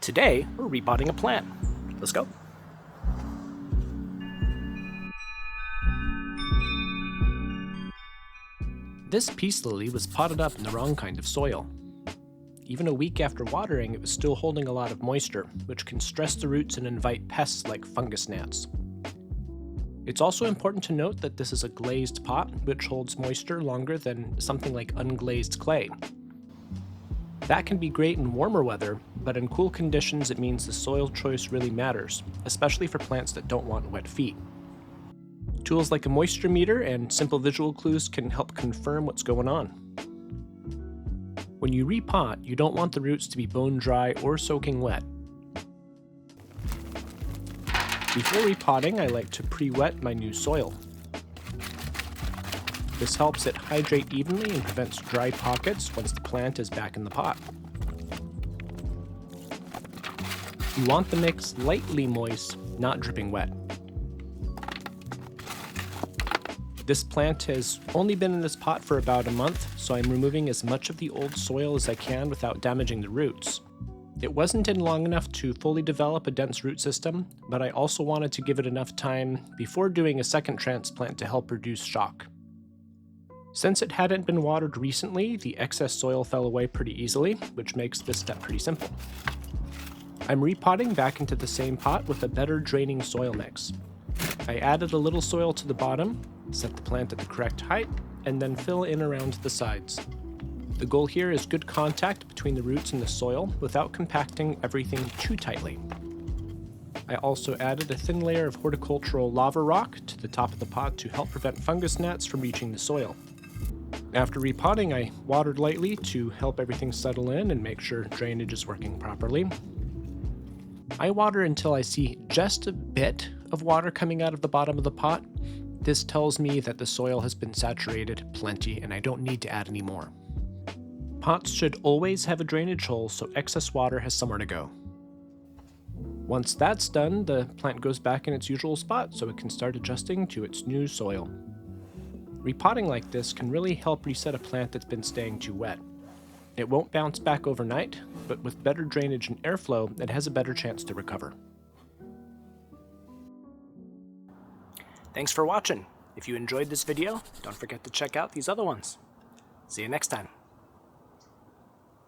Today, we're repotting a plant. Let's go. This peace lily was potted up in the wrong kind of soil. Even a week after watering, it was still holding a lot of moisture, which can stress the roots and invite pests like fungus gnats. It's also important to note that this is a glazed pot, which holds moisture longer than something like unglazed clay. That can be great in warmer weather, but in cool conditions it means the soil choice really matters, especially for plants that don't want wet feet. Tools like a moisture meter and simple visual clues can help confirm what's going on. When you repot, you don't want the roots to be bone dry or soaking wet. Before repotting, I like to pre-wet my new soil. This helps it hydrate evenly and prevents dry pockets once the plant is back in the pot. You want the mix lightly moist, not dripping wet. This plant has only been in this pot for about a month, so I'm removing as much of the old soil as I can without damaging the roots. It wasn't in long enough to fully develop a dense root system, but I also wanted to give it enough time before doing a second transplant to help reduce shock. Since it hadn't been watered recently, the excess soil fell away pretty easily, which makes this step pretty simple. I'm repotting back into the same pot with a better draining soil mix. I added a little soil to the bottom, set the plant at the correct height, and then fill in around the sides. The goal here is good contact between the roots and the soil without compacting everything too tightly. I also added a thin layer of horticultural lava rock to the top of the pot to help prevent fungus gnats from reaching the soil. After repotting, I watered lightly to help everything settle in and make sure drainage is working properly. I water until I see just a bit of water coming out of the bottom of the pot. This tells me that the soil has been saturated plenty and I don't need to add any more. Pots should always have a drainage hole so excess water has somewhere to go. Once that's done, the plant goes back in its usual spot so it can start adjusting to its new soil. Repotting like this can really help reset a plant that's been staying too wet. It won't bounce back overnight, but with better drainage and airflow, it has a better chance to recover. Thanks for watching. If you enjoyed this video, don't forget to check out these other ones. See you next time.